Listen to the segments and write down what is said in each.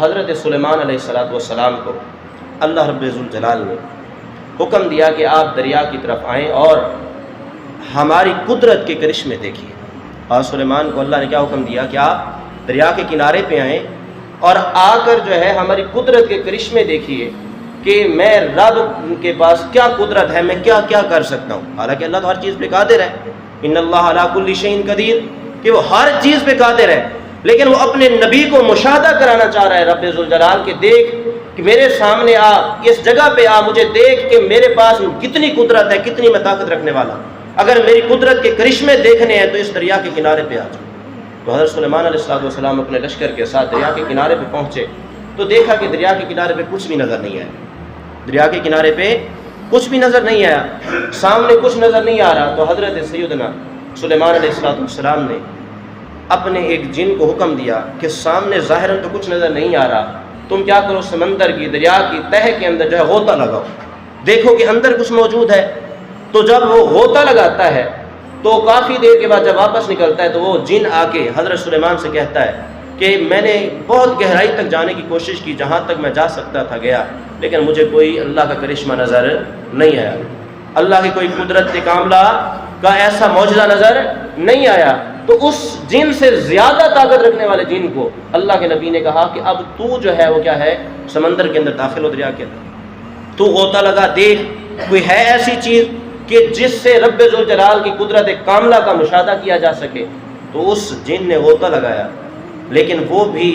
حضرت سلیمان علیہ السلام کو اللہ رب ذوالجلال نے حکم دیا کہ آپ دریا کی طرف آئیں اور ہماری قدرت کے کرشمے دیکھیے۔ اور سلیمان کو اللہ نے کیا حکم دیا کہ آپ دریا کے کنارے پہ آئیں اور آ کر جو ہے ہماری قدرت کے کرشمے دیکھیے کہ میں رب کے پاس کیا قدرت ہے، میں کیا کیا کر سکتا ہوں۔ حالانکہ اللہ تو ہر چیز پہ قادر ہے، ان اللہ علی کل شیء قدیر، کہ وہ ہر چیز پہ قادر ہے، لیکن وہ اپنے نبی کو مشاہدہ کرانا چاہ رہا ہے رب ذوالجلال کہ دیکھ کہ میرے سامنے آ، اس جگہ پہ آ، مجھے دیکھ کہ میرے پاس کتنی قدرت ہے، کتنی میں طاقت رکھنے والا ہوں۔ اگر میری قدرت کے کرشمے دیکھنے ہیں تو اس دریا کے کنارے پہ آ جاؤ۔ تو حضرت سلیمان علیہ السلام اپنے لشکر کے ساتھ دریا کے کنارے پہ پہنچے تو دیکھا کہ دریا کے کنارے پہ کچھ بھی نظر نہیں آیا، دریا کے کنارے پہ کچھ بھی نظر نہیں آیا، سامنے کچھ نظر نہیں آ رہا۔ تو حضرت سیدنا سلیمان علیہ السلام نے اپنے ایک جن کو حکم دیا کہ سامنے ظاہراً تو کچھ نظر نہیں آ رہا، تم کیا کرو، سمندر کی دریا کی تہہ کے اندر جو ہے غوطہ لگاؤ، دیکھو کہ اندر کچھ موجود ہے۔ تو جب وہ غوطہ لگاتا ہے تو کافی دیر کے بعد جب واپس نکلتا ہے تو وہ جن آ کے حضرت سلیمان سے کہتا ہے کہ میں نے بہت گہرائی تک جانے کی کوشش کی، جہاں تک میں جا سکتا تھا گیا، لیکن مجھے کوئی اللہ کا کرشمہ نظر نہیں آیا، اللہ کی کوئی قدرت کاملہ کا ایسا معجزہ نظر نہیں آیا۔ تو اس جن سے زیادہ طاقت رکھنے والے جن کو اللہ کے نبی نے کہا کہ اب تو جو ہے وہ کیا ہے، سمندر کے اندر داخل ہو، دریا کے اندر تو غوطہ لگا، دیکھ کوئی ہے ایسی چیز کہ جس سے رب ذوالجلال کی قدرت کاملہ کا مشاہدہ کیا جا سکے۔ تو اس جن نے غوطہ لگایا، لیکن وہ بھی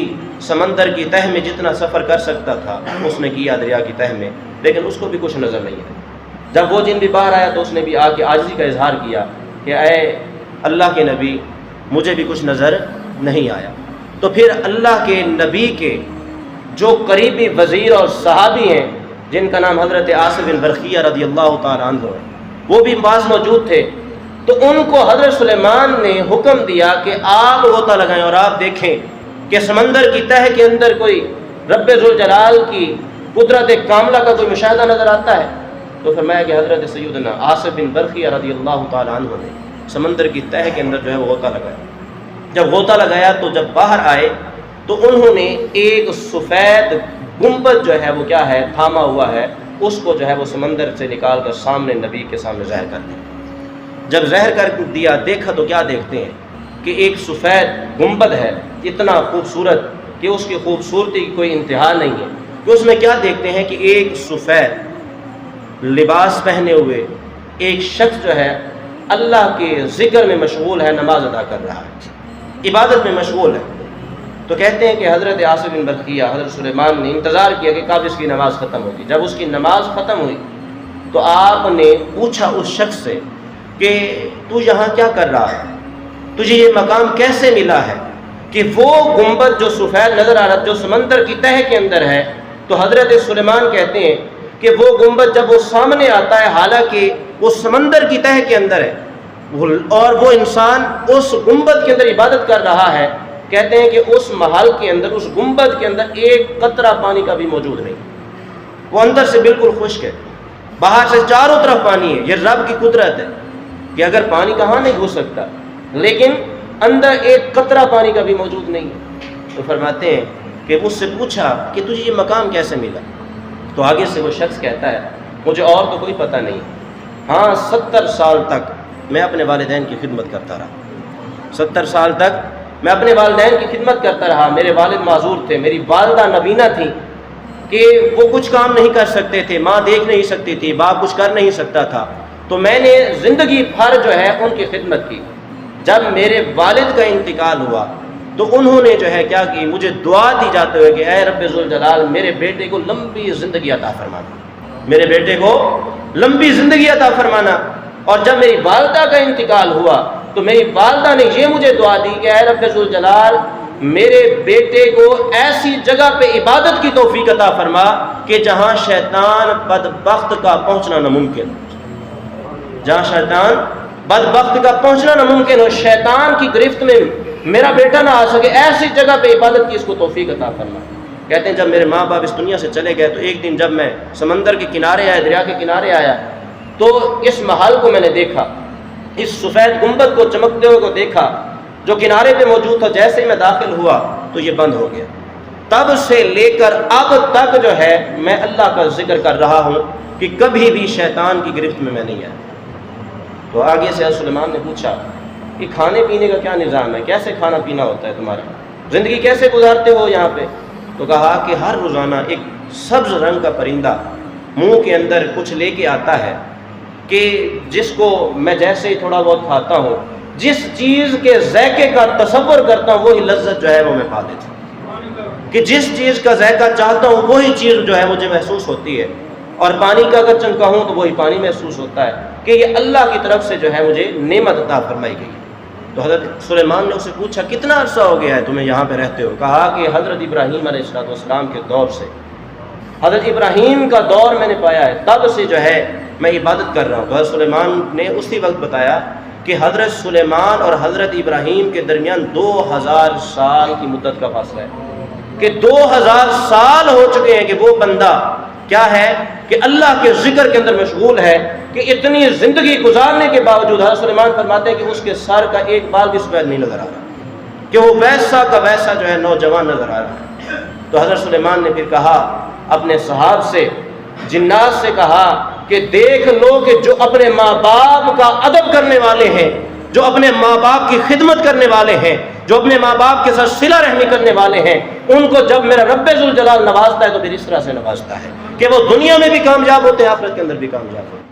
سمندر کی تہہ میں جتنا سفر کر سکتا تھا اس نے کیا دریا کی تہہ میں، لیکن اس کو بھی کچھ نظر نہیں آیا۔ جب وہ جن بھی باہر آیا تو اس نے بھی آ کے عاجزی کا اظہار کیا کہ اے اللہ کے نبی، مجھے بھی کچھ نظر نہیں آیا۔ تو پھر اللہ کے نبی کے جو قریبی وزیر اور صحابی ہیں جن کا نام حضرت عاصم بن برقیہ رضی اللہ تعالیٰ عنہ ہے، وہ بھی پاس موجود تھے۔ تو ان کو حضرت سلیمان نے حکم دیا کہ آپ غوطہ لگائیں اور آپ دیکھیں کہ سمندر کی تہہ کے اندر کوئی رب ذوالجلال کی قدرت کاملہ کا کوئی مشاہدہ نظر آتا ہے۔ تو فرمایا کہ حضرت سیدنا عاصم بن برقیہ رضی اللہ تعالیٰ عنہ نے سمندر کی تہہ کے اندر جو ہے وہ غوطہ لگایا۔ جب غوطہ لگایا تو جب باہر آئے تو انہوں نے ایک سفید گنبد جو ہے وہ کیا ہے، تھاما ہوا ہے، اس کو جو ہے وہ سمندر سے نکال کر سامنے نبی کے سامنے ظاہر کر دیا۔ جب ظاہر کر دیا، دیکھا تو کیا دیکھتے ہیں کہ ایک سفید گنبد ہے، اتنا خوبصورت کہ اس کی خوبصورتی کی کوئی انتہا نہیں ہے۔ کہ اس میں کیا دیکھتے ہیں کہ ایک سفید لباس پہنے ہوئے ایک شخص جو ہے اللہ کے ذکر میں مشغول ہے، نماز ادا کر رہا ہے، عبادت میں مشغول ہے۔ تو کہتے ہیں کہ حضرت عاصم بن برقیہ، حضرت سلیمان نے انتظار کیا کہ کب اس کی نماز ختم ہوگی۔ جب اس کی نماز ختم ہوئی تو آپ نے پوچھا اس شخص سے کہ تو یہاں کیا کر رہا ہے، تجھے یہ مقام کیسے ملا ہے کہ وہ گنبد جو سفید نظر آ رہا جو سمندر کی تہہ کے اندر ہے۔ تو حضرت سلیمان کہتے ہیں کہ وہ گنبد جب وہ سامنے آتا ہے، حالانکہ وہ سمندر کی تہہ کے اندر ہے اور وہ انسان اس گنبد کے اندر عبادت کر رہا ہے، کہتے ہیں کہ اس محل کے اندر، اس گنبد کے اندر ایک قطرہ پانی کا بھی موجود نہیں، وہ اندر سے بالکل خشک ہے، باہر سے چاروں طرف پانی ہے۔ یہ رب کی قدرت ہے کہ اگر پانی کہاں نہیں گھس سکتا، لیکن اندر ایک قطرہ پانی کا بھی موجود نہیں ہے۔ تو فرماتے ہیں کہ اس سے پوچھا کہ تجھے یہ مقام کیسے ملا؟ تو آگے سے وہ شخص کہتا ہے مجھے اور تو کوئی پتہ نہیں، ہاں 70 سال تک میں اپنے والدین کی خدمت کرتا رہا، 70 سال تک میں اپنے والدین کی خدمت کرتا رہا۔ میرے والد معذور تھے، میری والدہ نبینہ تھی کہ وہ کچھ کام نہیں کر سکتے تھے، ماں دیکھ نہیں سکتی تھی، باپ کچھ کر نہیں سکتا تھا۔ تو میں نے زندگی بھر جو ہے ان کی خدمت کی۔ جب میرے والد کا انتقال ہوا تو انہوں نے جو ہے کیا کی، مجھے دعا دی جاتے ہوئے کہ اے رب ذوالجلال میرے بیٹے کو لمبی زندگی عطا فرمانا، میرے بیٹے کو لمبی زندگی عطا فرمانا۔ اور جب میری والدہ کا انتقال ہوا تو میری والدہ نے یہ مجھے دعا دی کہ اے رب ذوالجلال میرے بیٹے کو ایسی جگہ پہ عبادت کی توفیق عطا فرما کہ جہاں شیطان بدبخت کا پہنچنا ناممکن ہو، جہاں شیطان بدبخت کا پہنچنا ناممکن ہو، شیطان کی گرفت میں میرا بیٹا نہ آ سکے، ایسی جگہ پہ عبادت کی اس کو توفیق عطا فرما۔ کہتے ہیں جب میرے ماں باپ اس دنیا سے چلے گئے تو ایک دن جب میں سمندر کے کنارے آیا، دریا کے کنارے آیا تو اس محل کو میں نے دیکھا، اس سفید گنبد کو چمکتے ہوئے کو دیکھا جو کنارے پہ موجود تھا۔ جیسے ہی میں داخل ہوا تو یہ بند ہو گیا، تب سے لے کر اب تک جو ہے میں اللہ کا ذکر کر رہا ہوں کہ کبھی بھی شیطان کی گرفت میں نہیں آیا۔ تو آگے سے سلیمان نے پوچھا کہ کھانے پینے کا کیا نظام ہے، کیسے کھانا پینا ہوتا ہے تمہارا، زندگی کیسے گزارتے ہو یہاں پہ؟ تو کہا کہ ہر روزانہ ایک سبز رنگ کا پرندہ منہ کے اندر کچھ لے کے آتا ہے کہ جس کو میں جیسے ہی تھوڑا بہت کھاتا ہوں، جس چیز کے ذائقے کا تصور کرتا ہوں وہی لذت جو ہے وہ میں پا لیتا ہوں، کہ جس چیز کا ذائقہ چاہتا ہوں وہی چیز جو ہے مجھے محسوس ہوتی ہے، اور پانی کا اگر چنکا ہوں تو وہی پانی محسوس ہوتا ہے، کہ یہ اللہ کی طرف سے جو ہے مجھے نعمت عطا فرمائی گئی۔ تو حضرت سلیمان نے اسے پوچھا کتنا عرصہ ہو گیا ہے تمہیں یہاں پہ رہتے ہو؟ کہا کہ حضرت ابراہیم علیہ السلام کے دور سے، حضرت ابراہیم کا دور میں نے پایا ہے، تب سے جو ہے میں عبادت کر رہا ہوں۔ تو حضرت سلیمان نے اسی وقت بتایا کہ حضرت سلیمان اور حضرت ابراہیم کے درمیان 2000 سال کی مدت کا فاصلہ ہے، کہ 2000 سال ہو چکے ہیں کہ وہ بندہ کیا ہے کہ اللہ کے ذکر کے اندر مشغول ہے، کہ اتنی زندگی گزارنے کے باوجود حضرت سلیمان فرماتے ہیں کہ اس کے سر کا ایک بال بھی سفید نہیں نظر آ رہا، کہ وہ ویسا کا ویسا جو ہے نوجوان نظر آ رہا ہے۔ تو حضرت سلیمان نے پھر کہا اپنے صحاب سے، جنات سے کہا کہ دیکھ لو کہ جو اپنے ماں باپ کا ادب کرنے والے ہیں، جو اپنے ماں باپ کی خدمت کرنے والے ہیں، جو اپنے ماں باپ کے ساتھ صلہ رحمی کرنے والے ہیں، ان کو جب میرا رب ذوالجلال نوازتا ہے تو پھر اس طرح سے نوازتا ہے کہ وہ دنیا میں بھی کامیاب ہوتے ہیں، آخرت کے اندر بھی کامیاب ہوتے ہیں۔